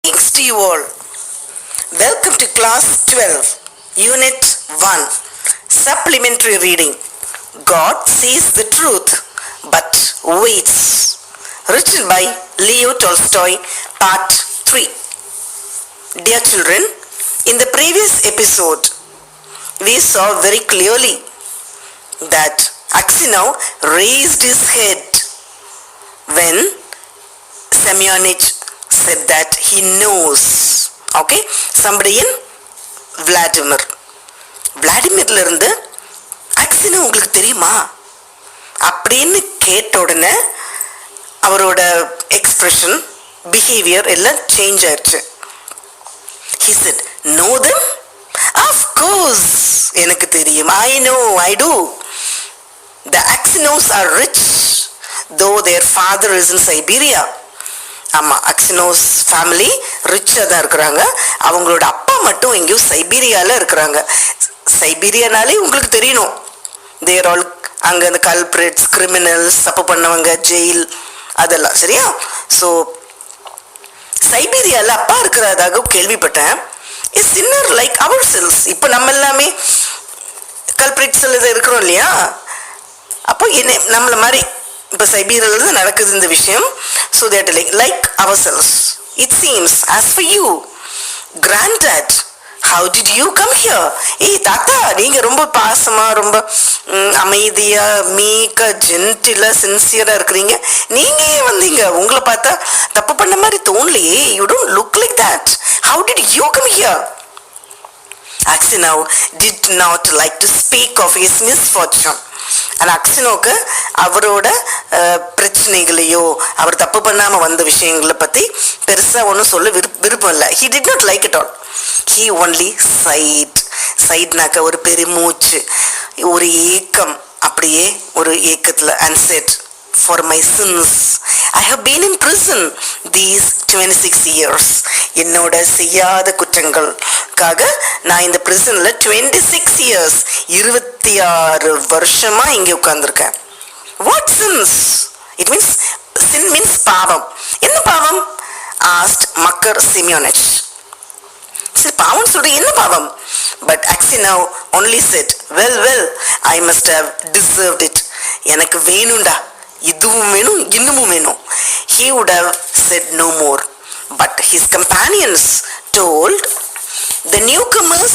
Thanks to you all. Welcome to class 12, unit 1, supplementary reading. God sees the truth but waits. Written by Leo Tolstoy, part 3. Dear children, in the previous episode, we saw very clearly that Aksinov raised his head when Semyonich said that he knows. Okay? Somebody in Vladimirல இருந்து Aksinov உங்களுக்கு தெரியுமா அப்படின்னு கேட்ட உடனே அவரோட expression behaviour எல்லாம் change ஆயிடுச்சு. He said, know them? Of course, எனக்கு தெரியும். I know, I do. The Aksinovs are rich, though their father is in Siberia. ஆமா, Aksinovs ஃபேமிலி ரிச்சா தான் இருக்கிறாங்க. அவங்களோட அப்பா மட்டும் எங்கேயோ சைபீரியால இருக்கிறாங்க. சைபீரியானாலே உங்களுக்கு தெரியணும், தேர் ஆல் அங்க அந்த கல்பிரிட்ஸ், கிரிமினல்ஸ், தப்பு பண்ணவங்க, ஜெயில், அதெல்லாம் சரியா. ஸோ சைபீரியால அப்பா இருக்கிறதாக கேள்விப்பட்டேன். இஸ் சின்னர் லைக் அவர் செல்ஸ். இப்போ நம்ம எல்லாமே கல்பிரிட்ஸ் இருக்கிறோம் இல்லையா, அப்போ என்ன நம்மள மாதிரி இப்போ சைபீரியால நடக்குது இந்த விஷயம். So that like our cells. It seems as for you granted, how did you come here? ஏய் தாத்தா, நீங்க ரொம்ப பாசமா, ரொம்ப அமைதியா, மீக்க, ஜென்டிலா, சின்சியரா இருக்கிறீங்க. நீங்க ஏன் வந்தீங்க? உங்களை பார்த்தா தப்பு பண்ண மாதிரி தோணலையே. You don't look like that. How did you come here? Aksinov did not like to speak of his misfortune. ஆனால் அக்சினோக்கு அவரோட பிரச்சனைகளையோ அவர் தப்பு பண்ணாமல் வந்த விஷயங்களை பற்றி பெருசாக ஒன்றும் சொல்ல விருப்பம் இல்லை. He did not like it all. He only sighed. Sighdனாக்க ஒரு பெருமூச்சு, ஒரு ஏக்கம், அப்படியே ஒரு ஏக்கத்தில் and said, for my sins I have been in prison these 26 years. என்னோட செய்யாத குற்றங்களுக்காக நான் இந்த பிரிசன்ல 26 years 26 வருஷமா இங்க உட்கார்ந்துருக்கேன். What sins? It means sin means பாவம். என்ன பாவம்? asked Makar Semyonich. சரி, பாவம் சொல்ற, என்ன பாவம்? But Aksinov only said, well, I must have deserved it. எனக்கு வேணும்டா, இதுவும் வேணும், இன்னமும் வேணும். He would have said no more, but his companions told the newcomers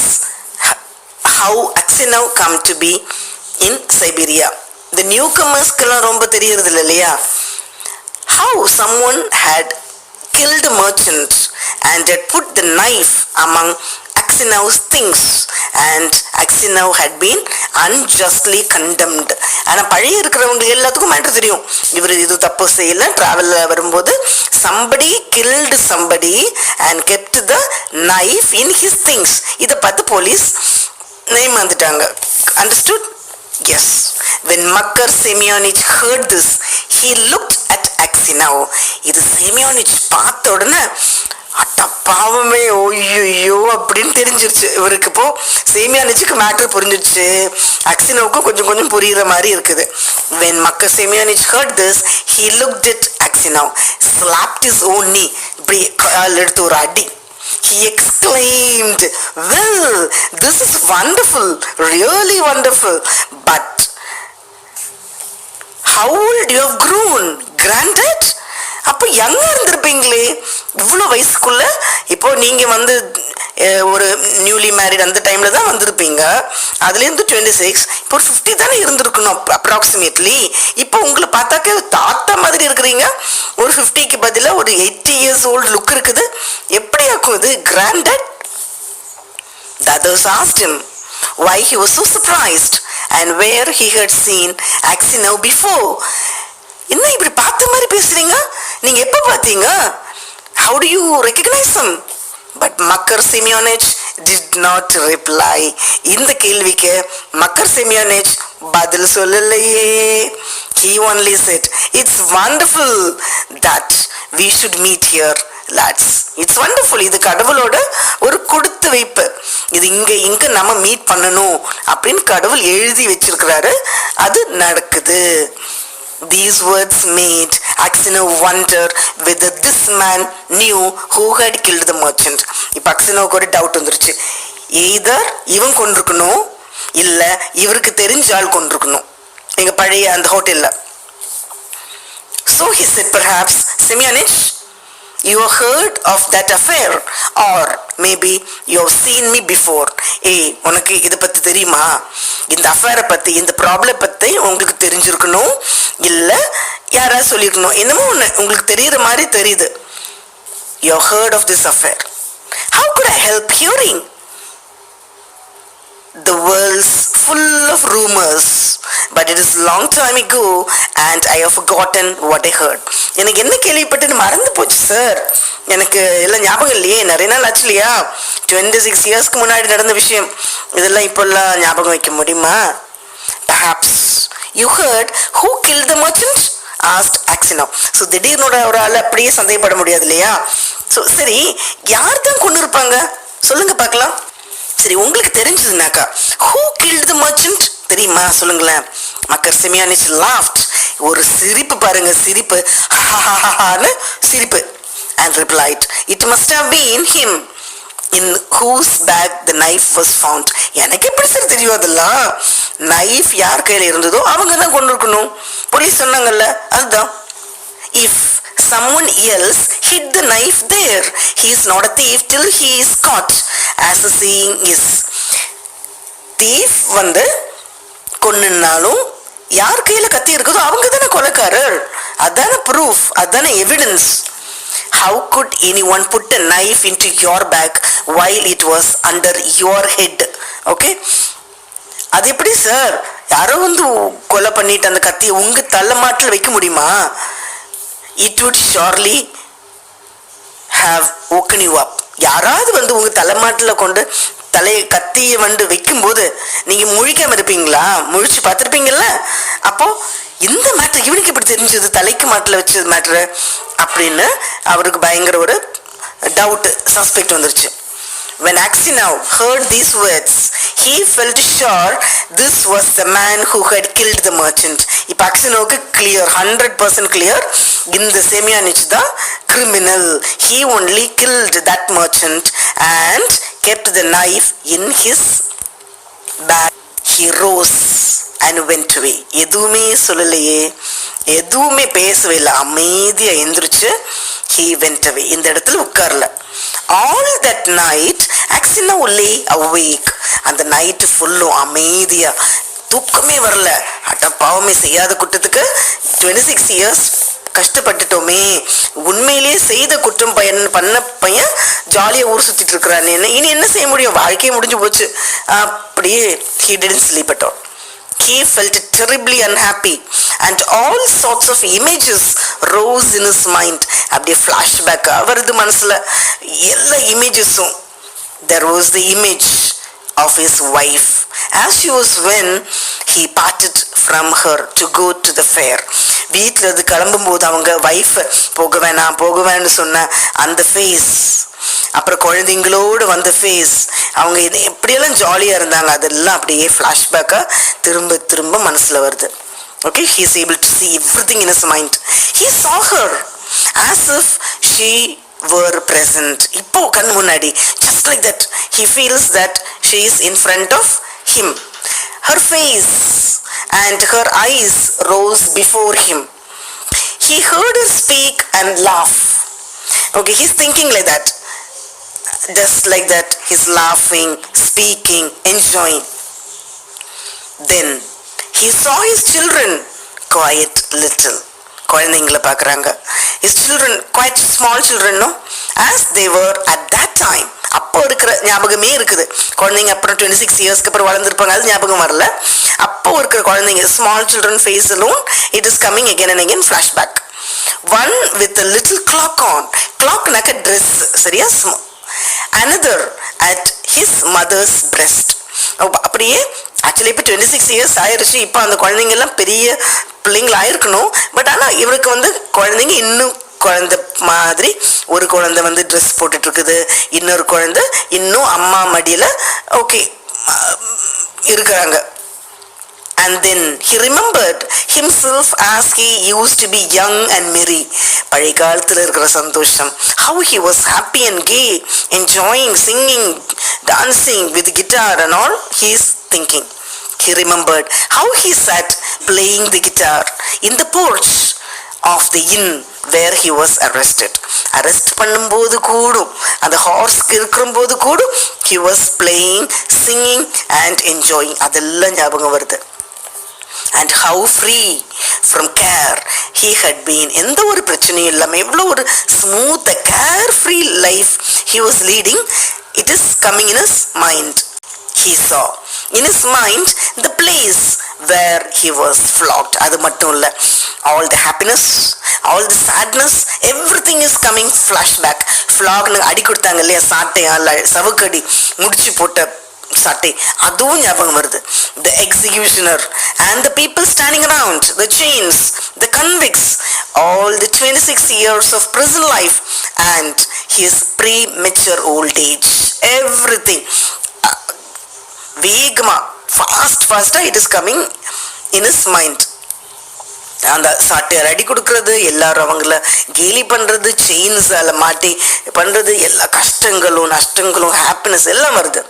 how Aksinov come to be in Siberia. The newcomers கெல்லாம் ரொம்ப தெரியறது இல்லையா, how someone had killed a merchant and had put the knife among Aksinov's things and Aksinov had been unjustly condemned. ஆனால் பழைய இருக்கிறவங்க எல்லாத்துக்கும் matter தெரியும், இவர் இது தப்பு செய்யல. டிராவல்ல வரும்போது somebody killed somebody and kept the knife in his things. இதை பார்த்து போலீஸ் நேம் வந்துட்டாங்க. Understood? Yes. When Makar Semyonich heard this, he looked at Aksinov. இது Semyonich பார்த்த உடனே அட்டா பாவமே, ஓய்யோ அப்படின்னு தெரிஞ்சிருச்சு இவருக்கு. இப்போ சேமியானிச்சுக்கு மேட்டர் புரிஞ்சிருச்சு, அக்சினோவுக்கு கொஞ்சம் கொஞ்சம் புரியுற மாதிரி இருக்குது. When Makar Semyonich heard this, he looked at Aksinov, slapped his own knee, இப்படி கால் எடுத்து ஒரு அடி. He exclaimed, well, this is wonderful, really wonderful, but how old you have grown, granddad? அப்போ யங்கா இருந்திருப்பீங்களே இவ்வளோ வயசுக்குள்ள. இப்போ நீங்க வந்து ஒரு நியூலி மேரிட் அந்த டைம்ல தான் வந்திருப்பீங்க. அதுலேருந்து 26, இப்போ 50 தானே இருந்திருக்கணும் அப்ராக்சிமேட்லி. இப்போ உங்களை பார்த்தாக்க தாத்தா மாதிரி இருக்கிறீங்க. ஒரு 50க்கு பதிலாக ஒரு 80 years old லுக் இருக்குது. எப்படி ஆக்கும் இது granted? The others asked him why he was so surprised and where he had seen Aksinov before. என்ன இப்படி பார்த்த மாதிரி பேசுறீங்க? நீங்க எப்ப பார்த்தீங்க? How do you recognize him? But Makar Semyonich did not reply. இந்த கேள்விக்கு Makar Semyonich பதில் சொல்லலையே. He only said, it's wonderful that we should meet here, lads. It's wonderful. இது கடவுளோட ஒரு கொடுத்து வைப்பு. இது இங்க நம்ம மீட் பண்ணணும் அப்படின்னு கடவுள் எழுதி வச்சிருக்கிறாரு. அது நடக்குது. These words made Axino wonder whether this man knew who had killed the merchant. இப்போ அக்சினோவுக்கு ஒரு டவுட் வந்துருச்சு. எய்தர் இவன் கொண்டிருக்கணும், இல்லை இவருக்கு தெரிஞ்ச ஆள் கொண்டிருக்கணும் எங்க பழைய அந்த ஹோட்டல்ல. So he said, perhaps, Semyonich, you have heard of that affair, or maybe you have seen me before. ஏய், உனக்கு இதை பத்தி தெரியுமா? இந்த அஃபேரை பத்தி, இந்த ப்ராப்ளம் பத்தி உங்களுக்கு தெரிஞ்சிருக்கணும், இல்ல யாராவது சொல்லியிருக்கணும். என்னமோ ஒன்று உங்களுக்கு தெரியுற மாதிரி தெரியுது. You have heard of this affair. How could I help hearing? The world's full of rumors, but it is long time ago and I have forgotten what I heard. எனக்கு என்ன கேள்விப்பட்டது மறந்து போச்சு சார். எனக்கு எல்லாம் ஞாபகம் இல்லையே, நிறைய நாள் ஆச்சு இல்லையா. 26 இயர்ஸ்க்கு முன்னாடி நடந்த விஷயம் இதெல்லாம் இப்பெல்லாம் ஞாபகம் வைக்க முடியுமா? Perhaps you heard who killed the merchant? asked Axino. So திடீர்னு ஒரு ஆள் அப்படியே சந்தேகப்பட முடியாது இல்லையா. ஸோ சரி, யார் தான் கொண்டு இருப்பாங்க சொல்லுங்க பார்க்கலாம். சரி, உங்களுக்கு தெரிஞ்சதுனாக்கா who killed the merchant தெரியுமா சொல்லுங்களேன். மக்கர் செமியானிச் laughed. ஒரு சிரிப்பு பாருங்க, சிரிப்பு, சிரிப்பு, and replied, it must have been him in whose bag the knife was found. எனக்கு எப்படி சரி தெரியும் அதெல்லாம்? நைஃப் யார் கையில இருந்ததோ அவங்க தான் கொண்டு இருக்கணும். போலீஸ் சொன்னாங்கல்ல, அதுதான். If someone else hid the knife there, he is not a thief till he is caught, as the saying is. thief வந்து கொன்னுனாலும் யார் கையில கத்தி இருக்குதோ அவங்க தானே கொலைக்காரர். அதான ப்ரூஃப், அதான evidence. How could anyone put a knife into your bag while it was under your head? Okay, அது எப்படி சார்? யாரோ வந்து கொலை பண்ணிட்டு அந்த கத்தியை உங்க தலைமாட்டில் வைக்க முடியுமா? It would surely have woken you up. யாராவது வந்து உங்க தலைமாட்டில் கொண்டு கத்தியை வந்து வைக்கும் போது நீங்க முழிக்காம இருப்பீங்களா? முழிச்சு பார்த்துருப்பீங்கல்ல. அப்போ இந்த மேட்ரு இவனுக்கு எப்படி தெரிஞ்சது தலைக்கு மாட்டில் வச்சது மேட்ரு அப்படின்னு அவருக்கு பயங்கர ஒரு டவுட், சஸ்பெக்ட் வந்துருச்சு. When Axino heard these words, he felt sure this was the man who had killed the merchant. இப்போ அக்சினோவுக்கு clear, 100% clear, இந்த செமியானிச் தான் criminal. He only killed that merchant and kept the knife in his bag. He rose and went away. எதுவுமே சொல்லலையே, எதுவுமே பேசவே இல்லை, அமைதியா எந்திரிச்சு he went away. இந்த இடத்துல உட்கார்ல. All that night Axino lay awake. அந்த நைட்டு ஃபுல்லும் அமைதியா, தூக்கமே வரல. அட பாவமே, செய்யாத குற்றத்துக்கு 26 இயர்ஸ் கஷ்டப்பட்டுட்டோமே, உண்மையிலேயே செய்த குற்றம் பண்ண பையன் ஜாலியா ஊர் சுத்திட்டு இருக்கிறான், இனி என்ன செய்ய முடியும், வாழ்க்கையே முடிஞ்சு போச்சு. அப்படியே he didn't sleep at all. He felt terribly unhappy and all sorts of images rose in his mind. அப்படியே flashback வருது மனசுல எல்லா இமேஜஸும். There was the image of his wife as she was when he parted from her to go to the fair. வீட்டில் இருந்து கிளம்பும் போது அவங்க wife போக வேணாம்னு சொன்ன அந்த ஃபேஸ், அப்புறம் குழந்தைங்களோடு வந்த ஃபேஸ், அவங்க எப்படியெல்லாம் ஜாலியாக இருந்தாங்க, அதெல்லாம் அப்படியே ஃப்ளாஷ்பேக்காக திரும்ப திரும்ப மனசில் வருது. Okay, he is able to see everything in his mind. He saw her as if she were present. இப்போ கண் முன்னாடி, just like that, he feels that she is in front of him. Her face and her eyes rose before him. He heard her speak and laugh. Okay, he's thinking like that, just like that, he's laughing, speaking, enjoying. Then he saw his children quite little. குழந்தைங்களை பார்க்குறாங்க. his children, quite small children, no, as they were at that time. அப்போ இருக்கிற ஞாபகமே இருக்குது. குழந்தைங்க அப்புறம் 26 இயர்ஸ்க்கு அப்புறம் வளர்ந்துருப்பாங்க, அது ஞாபகம் வரல. அப்போ இருக்கிற குழந்தைங்க, small children face alone, it is coming again and again, flashback. One with a little clock on, clock like a dress, சரியா? Another at his mother's breast. அப்படியே ஆக்சுவலி இப்போ 26 இயர்ஸ் ஆயிடுச்சு. இப்போ அந்த குழந்தைங்க எல்லாம் பெரிய பிள்ளைங்களா இருக்கணும். பட் ஆனால் இவருக்கு வந்து குழந்தைங்க இன்னும் குழந்தை மாதிரி, ஒரு குழந்தை வந்து ட்ரெஸ் போட்டுட்டு இருக்குது, இன்னொரு குழந்தை இன்னும் அம்மா மடியில் ஓகே இருக்கிறாங்க. And then he remembered himself as he used to be young and merry. பழைய காலத்தில் இருக்கிற சந்தோஷம். How he was happy and gay, enjoying singing, dancing with guitar and all. He is thinking. He remembered how he sat playing the guitar in the porch of the inn where he was arrested. Arrest பண்ணும்போது கூடும், அந்த ஹார்ஸ்க்கு இருக்கும்போது கூடும், he was playing, singing and enjoying. அதெல்லாம் ஞாபகம் வருது. And how free from care he had been. எந்த ஒரு பிரச்சனையும் இல்லாம எவ்வளவு ஒரு smooth care free life he was leading. It is coming in his mind. He saw in his mind the place where he was flogged. அது மட்டும் இல்ல, all the happiness, all the sadness, everything is coming flashback. flog அடி கொடுத்தாங்க இல்லையா, சாட்டையால சவுக்கடி முடிச்சு போட்ட சாட்டை, அதுவும் ஞாபகம் வருது. The executioner and the people standing around, the chains, the convicts, all the 26 years of prison life and his premature old age, everything வேகமா ஃபாஸ்டா it is coming in his mind. அந்த சாட்டையால் அடி கொடுக்கறது, எல்லாரும் அவங்கள கேலி பண்றது, செயின்ஸால மாட்டி பண்றது, எல்லா கஷ்டங்களும் நஷ்டங்களும் ஹாப்பினஸ் எல்லாம் வருது.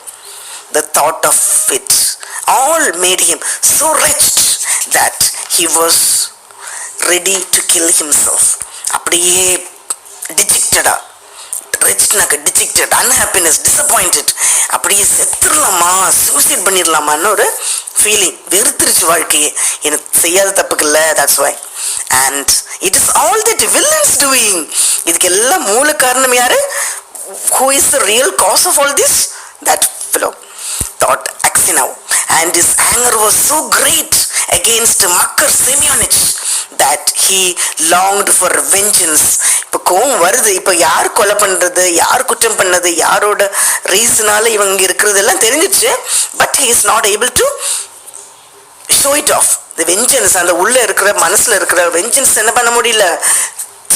The thought of it all made him so wretched that he was ready to kill himself. அப்படியே டிஜெக்டடா, dejected, unhappiness, disappointed, அப்படியே செத்துடலாமா, சூசைட் பண்ணிடலாமான்னு ஒரு ஃபீலிங். வெறுத்துருச்சு வாழ்க்கையே, எனக்கு செய்யாத தப்புக்குல்ல, that's why. And it is all that villains doing. இதுக்கு எல்லாம் மூல காரணம் யாரு? Who is the real cause of all this? That fellow, thought Aksinov, and his anger was so great against Makar Semyonich that he longed for vengeance. இப்போ கோவம் வருது, இப்போ யார் கொலை பண்றது, யார் குற்றம் பண்ணது, யாரோட ரீசனால இவங்க இருக்கிறது எல்லாம் தெரிஞ்சிச்சு. But he is not able to show it off. The vengeance, அந்த உள்ள இருக்கிற மனசுல இருக்கிற vengeance என்ன பண்ண முடியல,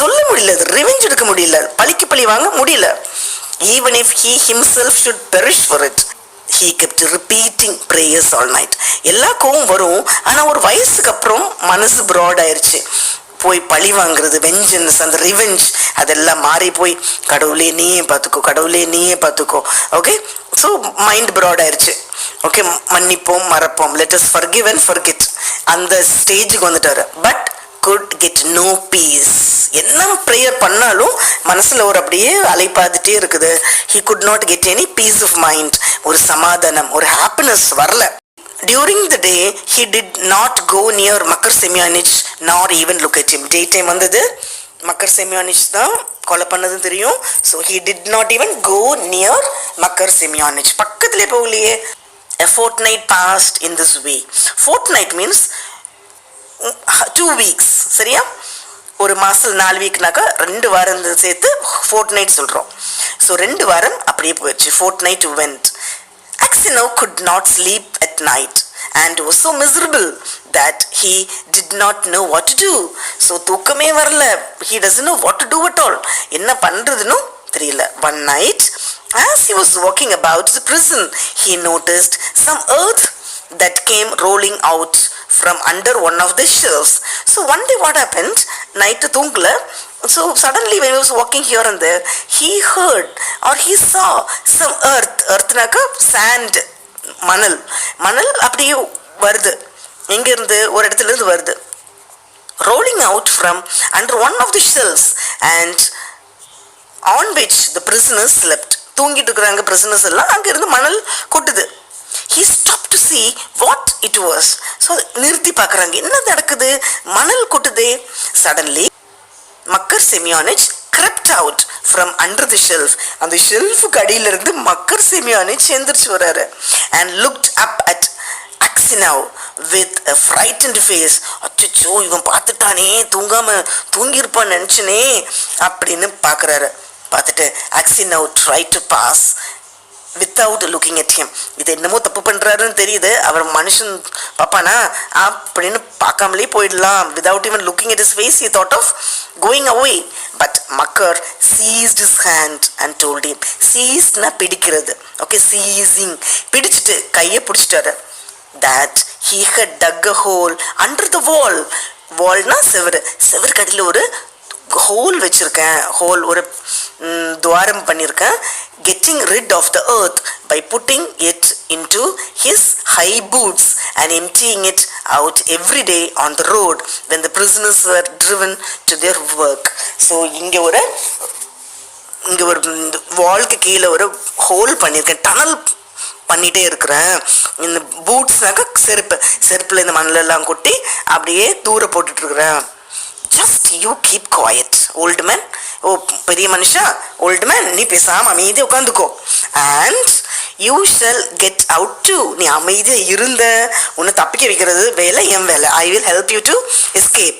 சொல்ல முடியல, ரிவெஞ்ச் எடுக்க முடியல, பழிக்கு பழி வாங்க முடியல. Even if he himself should perish for it, he kept repeating prayers all night. எல்லா கோவம் வரும், ஆனா ஒரு வயசுக்கு அப்புறம் மனசு ப்ராட் ஆயிருச்சு, போய் பழி வாங்குறது, வெஞ்சன்ஸ், அந்த ரிவெஞ்ச் அதெல்லாம் மாறி போய் கடவுளே நீயே பார்த்துக்கோ, கடவுளே நீயே பார்த்துக்கோ. ஓகே, ஸோ மைண்ட் ப்ராட் ஆயிருச்சு. ஓகே, மன்னிப்போம் மறப்போம், let us forgive and forget, அந்த ஸ்டேஜுக்கு வந்துட்டாரு. But could get no peace. என்ன ப்ரேயர் பண்ணாலும் மனசுல ஒரு அப்படியே அலைப்பாதுட்டே இருக்குது. he could not get any peace of mind. ஒரு சமாதானம், ஒரு ஹாப்பினஸ் வரல. During the day he did not go near Makar Semyonich nor even look at him. Daytime வந்தது, Makar Semyonich தான் கொலை பண்ணது தெரியும். so he did not even go near Makar Semyonich. பக்கத்திலே போகலையே. a fortnight passed in this way. fortnight means 2 weeks, சரியா? ஒரு மாசம் 4 வீக்னாக்கா 2 வாரம் சேர்த்து fortnight சொல்றோம். ஸோ 2 வாரம் அப்படியே போயிடுச்சு. fortnight went. Aksinov could not sleep at night and was so miserable that he did not know what to do. So தூக்கமே வரல. he doesn't know what to do at all. என்ன பண்றதுன்னு தெரியல. one night as he was walking about the prison, he noticed some earth that came rolling out from under one of the shelves. So one day what happened, night தூங்கல, so suddenly when he was walking here and there, he heard or he saw some earthனாக்க sand, மணல், மணல் அப்படியே வருது, எங்க இருந்து, ஒரு இடத்துல இருந்து வருது, rolling out from under one of the shelves and on which the prisoners slept. தூங்கிட்டு இருக்கிறாங்க prisoners எல்லாம், அங்க இருந்து மணல் கொட்டுது. he stopped to see what it was. so நிறுத்தி பார்க்கறாங்க, என்ன நடக்குது, மணல் கொட்டுதே. suddenly Makar Semyonich crept out from under the shelf. அந்த ஷெல்ஃபுக்கு அடியில இருந்து Makar Semyonich எந்திரிச்சு வராரு and looked up at Aksinov with a frightened face. அச்சோ, இவன் பார்த்துட்டானே, தூங்கியிருப்பான்னு நினைச்சனே அப்படின்னு பார்க்கறாரு. பார்த்துட்டு Aksinov tried to pass without looking at him. இது என்னமோ தப்பு பண்றாருன்னு தெரியுது, அவர் மனுஷன் பாப்பானா அப்படின்னு பார்க்காமலே போயிடலாம். without even looking at his face he thought of going away. but Makar seized his hand and told him. seized na பிடிக்கிறது. okay, seizing, பிடிச்சிட்டு கையை பிடிச்சிட்டாரு. that he had dug a hole under the wall. வால்னா செவரு, செவருக்கு அடியில் ஒரு whole வச்சிருக்கேன், whole ஒரு துவாரம் பண்ணியிருக்கேன். getting rid of the earth by putting it into his high boots and emptying it out every day on the road when the prisoners were driven to their work. So இங்கே ஒரு வால்க்கு கீழே ஒரு whole பண்ணியிருக்கேன், tunnel பண்ணிகிட்டே இருக்கிறேன். இந்த பூட்ஸ்னாக்க செருப்பு, செருப்பில் இந்த மண்ணெல்லாம் கொட்டி அப்படியே தூர போட்டுட்ருக்குறேன். Just you keep quiet old man. ஓ பெரிய மனுஷா, ஓல்டு மேன் நீ பேசாமல் அமைதியாக உட்காந்துக்கோ. And you shall get out too, நீ அமைதியாக இருந்த உன்னை தப்பிக்க வைக்கிறது வேலை என் வேலை. I will help you to escape.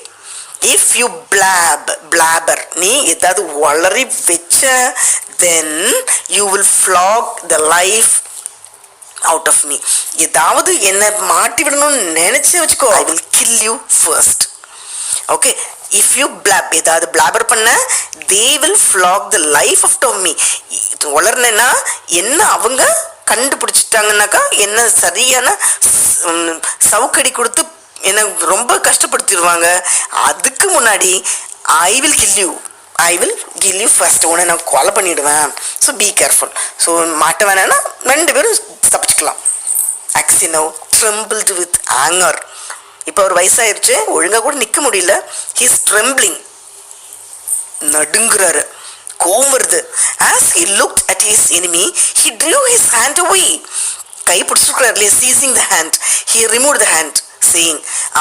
If you blabber, நீ ஏதாவது வளரி வச்ச, then you will flog the life out of me. ஏதாவது என்னை மாட்டி விடணும்னு நினைச்சு வச்சுக்கோ, I will kill you first. Okay, if you ஏதாவது பிளாபர் பண்ண, they will flog the life of me. வளர்னேன்னா என்ன அவங்க கண்டுபிடிச்சிட்டாங்கன்னாக்கா என்ன சரியான சவுக்கடி கொடுத்து என்னை ரொம்ப கஷ்டப்படுத்திடுவாங்க. அதுக்கு முன்னாடி I will kill you first. உன்னை நான் கொலை பண்ணிவிடுவேன். So be careful. ஸோ மாட்ட வேணான்னா ரெண்டு பேரும் தப்பிச்சுக்கலாம். Axino trembled with anger. இப்போ ஒரு வயசாயிருச்சு, ஒழுங்காக கூட நிற்க முடியல. ஹீஸ் ட்ரெம்பிளிங், நடுங்குறாரு, கோவம் வருது. As he looked at his enemy, he drew his hand away. Guy பிடிச்சிருக்கிறார், seizing the hand. He removed the hand, saying,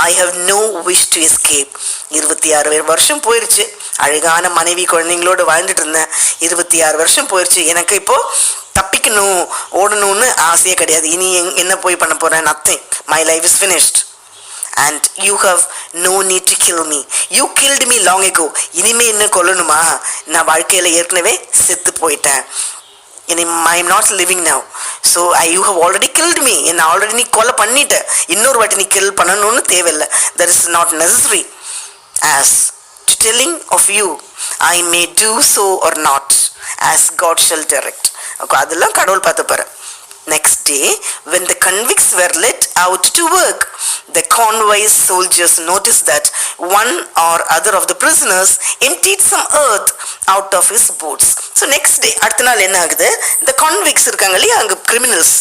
I have no wish to escape. 26 வருஷம் போயிடுச்சு, அழகான மனைவி குழந்தைங்களோடு வாழ்ந்துட்டு இருந்தேன். 26 வருஷம் போயிடுச்சு, எனக்கு இப்போ தப்பிக்கணும் ஓடணும்னு ஆசையே கிடையாது. இனி என்ன போய் பண்ண போகிறேன்? Nothing. My life is finished. And you have no need to kill me. You killed me long ago. இனிமே என்ன கொல்லணுமா? நான் வாழ்க்கையில் ஏற்கனவே செத்து போயிட்டேன். I am not living now. So you have already killed me. என்ன ஆல்ரெடி நீ கொலை பண்ணிட்ட. இன்னொரு வாட்டி நீ கில் பண்ணணும்னு தேவையில்லை. That is not necessary. As to telling of you, I may do so or not, as God shall direct. அதெல்லாம் கடவுள் பார்த்துப்பாரு. Next day, when the convicts were let out to work, the convoy soldiers noticed that one or other of the prisoners emptied some earth out of his boots. So next day, அடுத்த நாள் என்ன ஆகுது, இந்த convicts இருக்காங்க இல்லையா, அங்கே criminals,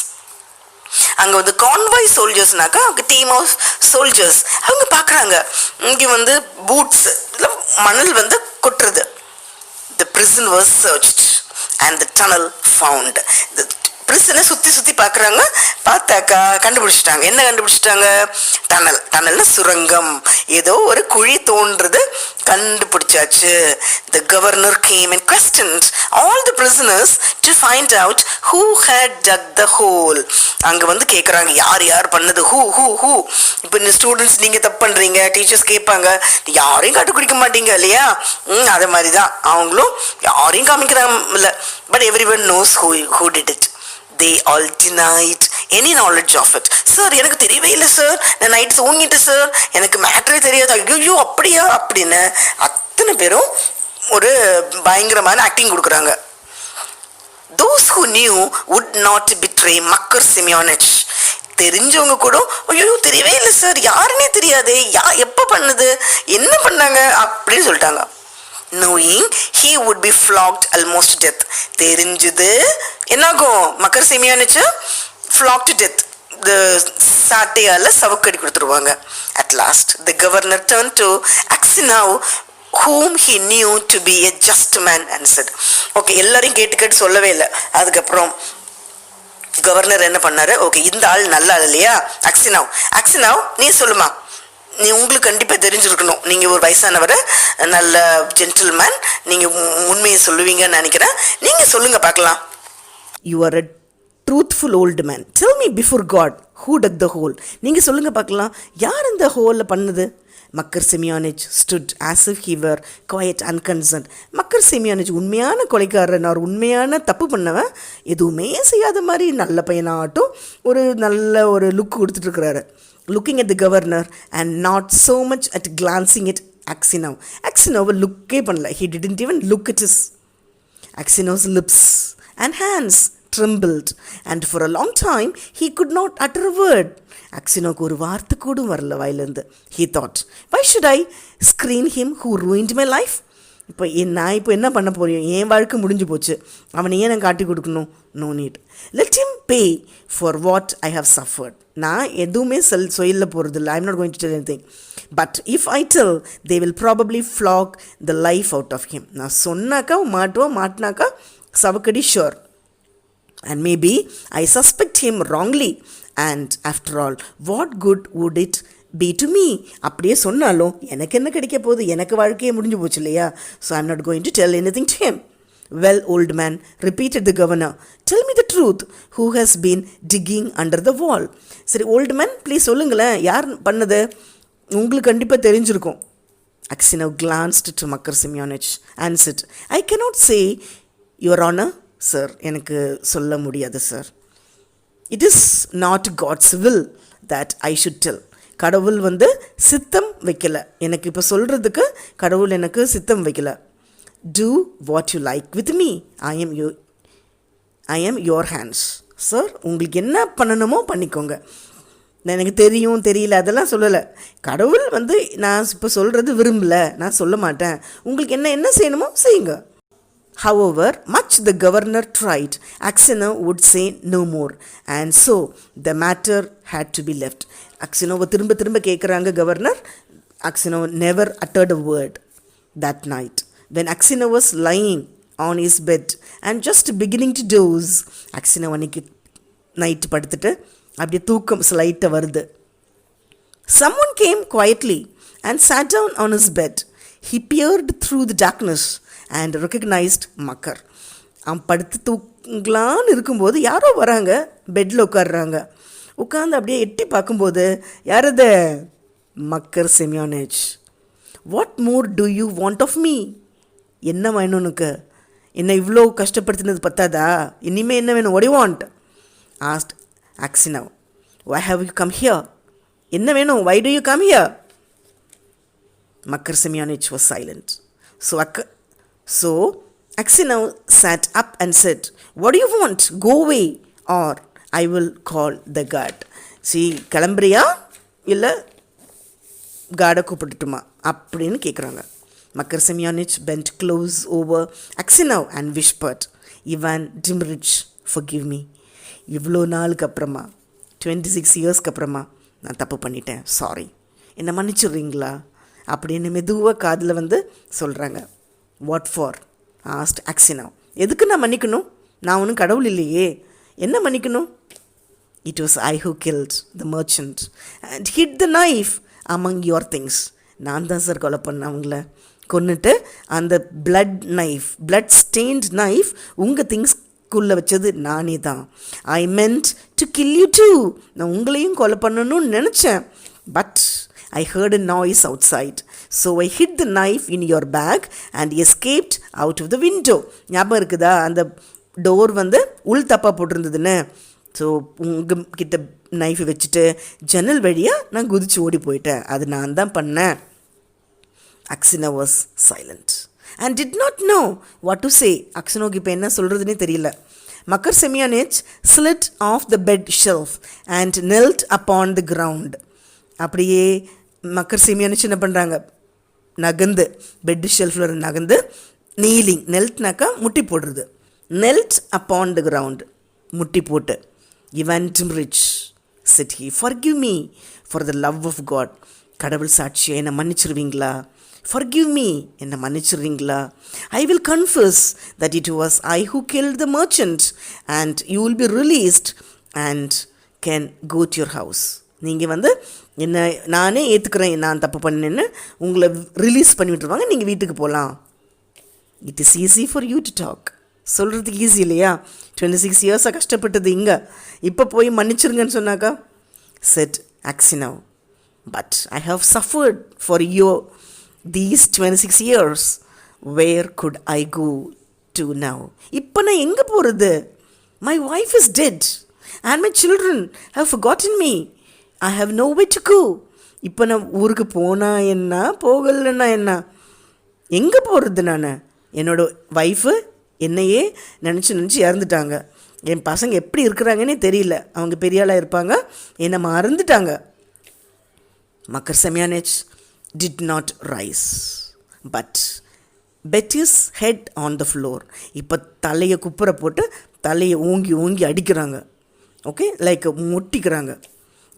அங்கே வந்து கான்வாய் சோல்ஜர்ஸ்னாக்கா அவங்க டீம் ஆஃப் சோல்ஜர்ஸ், அவங்க பார்க்குறாங்க இங்கே வந்து பூட்ஸ் மணல் வந்து கொட்டுறது. The prison was searched and the tunnel found. The பிரிசனை சுற்றி பார்க்குறாங்க, பார்த்தாக்கா கண்டுபிடிச்சிட்டாங்க. என்ன கண்டுபிடிச்சிட்டாங்க? டனல்னா சுரங்கம், ஏதோ ஒரு குழி தோன்றது கண்டுபிடிச்சாச்சு. The governor came and questioned all the prisoners to find out who had dug the hole. அங்கே வந்து கேட்குறாங்க, யார் பண்ணது, ஹூ. இப்போ இந்த ஸ்டூடெண்ட்ஸ் நீங்கள் தப்பு பண்ணுறீங்க, டீச்சர்ஸ் கேட்பாங்க, யாரையும் கண்டுபிடிக்க மாட்டீங்க இல்லையா? அதே மாதிரி தான் அவங்களும் யாரையும் காமிக்கிறாங்க இல்லை. But everyone knows who did it. They all denied any knowledge of it. Sir எனக்கு தெரியவே இல்லை சார், நான் நைட் தூங்கிட்டு சார், எனக்கு மேட்ரே தெரியாது, ஐயோ அப்படியா அப்படின்னு அத்தனை பேரும் ஒரு பயங்கரமான ஆக்டிங் கொடுக்குறாங்க. Those who knew would not betray Makar Semyonich. தெரிஞ்சவங்க கூட ஐயோ தெரியவே இல்லை சார், யாருன்னே தெரியாது, எப்போ பண்ணது, என்ன பண்ணாங்க அப்படின்னு சொல்லிட்டாங்க. Knowing he would be flogged almost to death. தெரிஞ்சது என்னாகும், மக்கர் செமியானிச்சு flogged to death, the சாட்டையால் சவுக்கடி கொடுத்துருவாங்க. At last the governor turned to Axino, whom he knew to be a just man, and said, okay எல்லாரையும் கேட்டு சொல்லவே இல்லை. அதுக்கப்புறம் கவர்னர் என்ன பண்ணாரு, ஓகே இந்த ஆள் நல்ல ஆள் இல்லையா, அக்சினோ நீ சொல்லுமா, நீ உங்களுக்கு கண்டிப்பாக தெரிஞ்சிருக்கணும், நீங்கள் ஒரு வயசானவர், நல்ல ஜென்டில்மேன், நீங்கள் உண்மையை சொல்லுவீங்கன்னு நினைக்கிறேன், நீங்கள் சொல்லுங்கள் பார்க்கலாம். You are a truthful old man, tell me before God who dug the hole. நீங்கள் சொல்லுங்கள் பார்க்கலாம், யார் இந்த ஹோலில் பண்ணது? மக்கர் செமியானிச் stood as if he were quiet unconcerned. மக்கர் செமியானிச் உண்மையான கொலைக்காரன், அவர் உண்மையான தப்பு பண்ணவன், எதுவுமே செய்யாத மாதிரி நல்ல பையனாகட்டும் ஒரு நல்ல ஒரு look கொடுத்துட்ருக்கிறாரு. Looking at the governor and not so much at glancing at Axino. Axinoவை லுக்கே பண்ணல. He didn't even look at his Axino's lips and hands trembled, and for a long time he could not utter a word. அக்சினோக்கு ஒரு வார்த்தை கூட வரல வாயிலிருந்து. He thought, why should I screen him who ruined my life? நான் இப்போ என்ன பண்ண போறேன்? என் வாழ்க்கை முடிஞ்சு போச்சு, அவனை ஏன் நான் காட்டி கொடுக்கணும்? No need. Let him pay for what I have suffered. நான் எதுவுமே சொல்ல போகிறது இல்லை. I'm not going to tell anything. But if I tell they will probably flog the life out of him. நான் சொன்னாக்கா மாட்டினாக்கா சவக்கடி sure. And maybe I suspect him wrongly. And after all, what good would it be to me? அப்படியே சொன்னாலும் எனக்கு என்ன கிடைக்க போகுது? எனக்கு வாழ்க்கையே முடிஞ்சு போச்சு இல்லையா? So I'm not going to tell anything to him. Well, old man, repeated the governor, tell me the truth. Who has been digging under the wall? சரி, old man, ப்ளீஸ் சொல்லுங்களேன், யார் பண்ணது? உங்களுக்கு கண்டிப்பாக தெரிஞ்சிருக்கும். Aksinov glanced to Makar Semyonich and said, I cannot say, Your Honor. Sir, எனக்கு சொல்ல முடியாது sir. It is not God's will that I should tell. கடவுள் சித்தம் வைக்கலை எனக்கு இப்போ சொல்கிறதுக்கு. கடவுள் எனக்கு சித்தம் வைக்கலை. Do what you like with me. I am your hands. Sir, உங்களுக்கு என்ன பண்ணணுமோ பண்ணிக்கோங்க. எனக்கு தெரியும் தெரியல அதெல்லாம் சொல்லலை. கடவுள் நான் இப்போ சொல்கிறது விரும்பலை, நான் சொல்ல மாட்டேன். உங்களுக்கு என்ன செய்யணுமோ செய்யுங்க. However much the governor tried, Aksinov would say no more, and so the matter had to be left. Aksinov திரும்ப கேட்குறாங்க governor. Aksinov never uttered a word that night. When Aksinov was lying on his bed and just beginning to doze, Aksinov அன்னைக்கு night படுத்துட்டு அப்படியே தூக்கம் ஸ்லைட்டாக வருது. Someone came quietly and sat down on his bed. He peered through the darkness and recognized Makar. அவன் படுத்து தூங்கலான்னு இருக்கும்போது யாரோ வராங்க, பெட்டில் உட்காடுறாங்க. உட்காந்து அப்படியே எட்டி பார்க்கும்போது யார் அது? Makar Semyonich. What more do you want of me? என்ன வேணும் உனக்கு? என்ன இவ்வளோ கஷ்டப்படுத்தினது பத்தாதா? இனிமேல் என்ன வேணும்? What you want? Asked Aksinov. Why have you come here? என்ன வேணும்? Why do you come here? Makar Semyonich was silent. So Aksinov sat up and said, what do you want? Go away or I will call the guard. See, கிளம்புறியா இல்லை கார்டை கூப்பிட்டுட்டுமா அப்படின்னு கேட்குறாங்க. Makar Semyonich bent close over Aksinov and whispered, Ivan Dimrich, forgive me. இவ்வளோ நாளுக்கு அப்புறமா, 26 இயர்ஸ்க்கு அப்புறமா நான் தப்பு பண்ணிட்டேன், சாரி, என்னை மன்னிச்சுடுறீங்களா அப்படின்னு மெதுவாக காதில் சொல்கிறாங்க. What for? Asked Aksinov. எதுக்கு நான் மன்னிக்கணும்? நான் ஒன்றும் கடவுள் இல்லையே, என்ன மன்னிக்கணும்? It was I who guilt the merchant and hit the knife among your things. நான் தான் சார் கொலை பண்ணேன் அவங்கள. கொன்னுட்டு அந்த பிளட் ஸ்டெயின்ட் நைஃப் உங்கள் திங்ஸ்குள்ளே வச்சது நானே தான். I meant to kill you too. நான் உங்களையும் கொலை பண்ணணும்னு நினச்சேன். But I heard a noise outside, so I hid the knife in your bag and escaped out of the window. ஞாபகம் இருக்குதா? அந்த டோர் உள் தப்பாக போட்டிருந்ததுன்னு. ஸோ உங்ககிட்ட நைஃப் வச்சுட்டு ஜன்னல் வழியாக நான் குதிச்சு ஓடி போயிட்டேன். அது நான் தான் பண்ணேன். Aksinov was silent and did not know what to say. Aksinov இப்போ என்ன சொல்கிறதுனே தெரியல. Makar Semyonich slid off the bed shelf and knelt upon the ground. அப்படியே மக்கர் செமியோனிச் என்ன பண்ணுறாங்க? நகர்ந்து பெட் ஷெல்ஃபில் நகர்ந்து நீலிங், நெல்ட்னாக்கா முட்டி போடுறது, நெல்ட் அப்பான் த கிரவுண்ட், முட்டி போட்டு. இவன் டிம்ரிச் said he, forgive me for the love of God. கடவுள் சாட்சியை என்னை மன்னிச்சிருவீங்களா? forgive me, என்னை மன்னிச்சிருவீங்களா? I will confess that it was I who killed the merchant and you will be released and can go to your house. நீங்கள் என்ன நானே ஏற்றுக்கிறேன், நான் தப்பு பண்ணேன்னு உங்களை ரிலீஸ் பண்ணி விட்டுருவாங்க, நீங்கள் வீட்டுக்கு போகலாம். It is easy for you to talk. சொல்கிறதுக்கு ஈஸி இல்லையா? 26 இயர்ஸாக கஷ்டப்பட்டது இங்கே, இப்போ போய் மன்னிச்சிருங்கன்னு சொன்னாக்கா. Said Aksinov, but I have suffered for you these 26 years. Where could I go to now? இப்போ நான் எங்கே போகிறது? My wife is dead and my children have forgotten me. I have nowhere to go. இப்போ நான் ஊருக்கு போனால் என்ன, போகலைன்னா என்ன, எங்கே போகிறது? நான் என்னோடய ஒய்ஃபு என்னையே நினச்சி இறந்துட்டாங்க. என் பசங்க எப்படி இருக்கிறாங்கன்னே தெரியல, அவங்க பெரிய ஆளாக இருப்பாங்க, என்னை மறந்துட்டாங்க. மக்கர் செமியானேஜ் did not rise but bet his head on the floor. இப்போ தலையை குப்புற போட்டு தலையை ஓங்கி ஓங்கி அடிக்கிறாங்க. ஓகே, லைக் முட்டிக்கிறாங்க.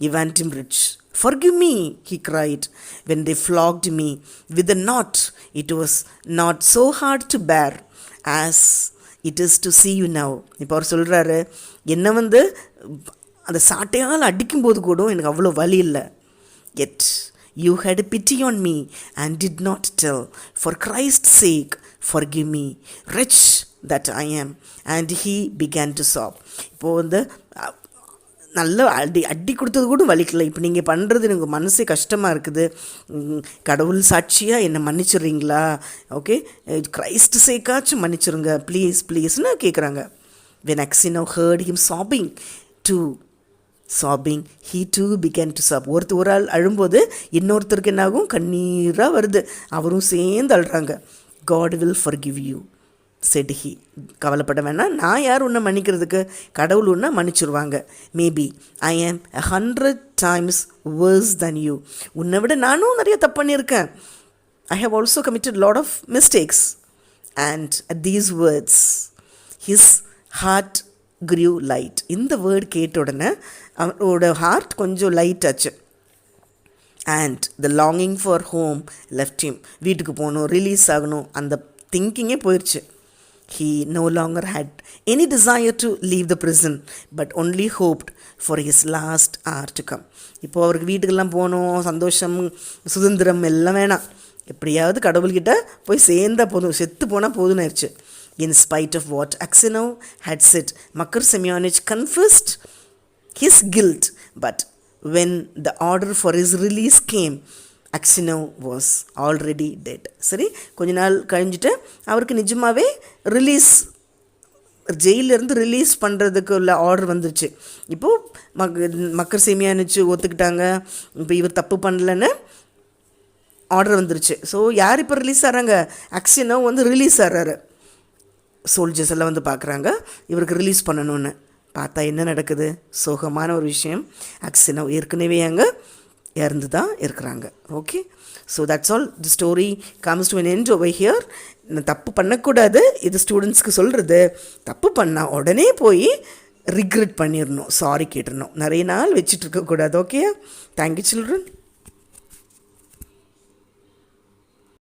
Event him rich. Forgive me, he cried, when they flogged me with a knot. It was not so hard to bear as it is to see you now. இப்போ அவர் சொல்கிறாரு, என்னை வந்து அந்த சாட்டையால் அடிக்கும்போது கூட எனக்கு அவ்வளோ வலி இல்லை. Yet you had pity on me and did not tell. For Christ's sake, forgive me, wretch that I am. And he began to sob. இப்போ வந்து நல்ல அடி கொடுத்தது கூட வலிக்கல. இப்போ நீங்கள் பண்ணுறது எனக்கு மனசே கஷ்டமாக இருக்குது. கடவுள் சாட்சியாக என்னை மன்னிச்சிடுறீங்களா? ஓகே, கிரைஸ்ட் சேக்காச்சும் மன்னிச்சிருங்க ப்ளீஸ் ப்ளீஸ்னு கேட்குறாங்க. When Axino heard him sobbing, he too began to sob. ஒரு ஆள் அழும்போது இன்னொருத்தருக்கு என்னாகும், கண்ணீராக வருது, அவரும் சேர்ந்து அழுறாங்க. God will forgive you, said he. கவலைப்பட வேணாம், நான் யார் உன்னை மன்னிக்கிறதுக்கு, கடவுள் உன்னை மன்னிச்சிருவாங்க. Maybe I am 100 times worse than you. உன்னை விட நானும் நிறைய தப்பு பண்ணியிருக்கேன். I have also committed a lot of mistakes. And at these words his heart grew light. இந்த வேர்ட் கேட்ட உடனே அவரோட ஹார்ட் கொஞ்சம் லைட் ஆச்சு. And the longing for home left him. வீட்டுக்கு போகணும், ரிலீஸ் ஆகணும், அந்த திங்கிங்கே போயிடுச்சு. He no longer had any desire to leave the prison, but only hoped for his last hour to come. இப்போது அவருக்கு வீட்டுக்கெல்லாம் போகணும், சந்தோஷம், சுதந்திரம் எல்லாம் வேணாம், எப்படியாவது கடவுள்கிட்ட போய் சேர்ந்தால் போதும், செத்து போனால் போதும்னு ஆயிடுச்சு. In spite of what Axino had said, Makar Semyonich confessed his guilt, but when the order for his release came, Axino was already dead. சரி, கொஞ்ச நாள் கழிஞ்சிட்டு அவருக்கு நிஜமாகவே ரிலீஸ், ஜெயிலிருந்து ரிலீஸ் பண்ணுறதுக்கு உள்ள ஆர்டர் வந்துருச்சு. இப்போது மக்கர் செமியானிச்சு ஒத்துக்கிட்டாங்க, இப்போ இவர் தப்பு பண்ணலன்னு ஆர்டர் வந்துருச்சு. ஸோ யார் இப்போ ரிலீஸ் ஆகிறாங்க? Axino வந்து ரிலீஸ் ஆகிறாரு. சோல்ஜர்ஸ் எல்லாம் வந்து பார்க்குறாங்க இவருக்கு ரிலீஸ் பண்ணணுன்னு. பார்த்தா என்ன நடக்குது? சோகமான ஒரு விஷயம். Axino ஏற்கனவே அங்கே இறந்து தான் இருக்கிறாங்க. Okay, so that's all. The story comes to an end over here. தப்பு பண்ணக்கூடாது, இது ஸ்டூடெண்ட்ஸ்க்கு சொல்கிறது. தப்பு பண்ணால் உடனே போய் ரிக்ரெட் பண்ணிடணும், சாரி கேட்டுடணும், நிறைய நாள் வச்சுட்டு இருக்கக்கூடாது. Okay, thank you children.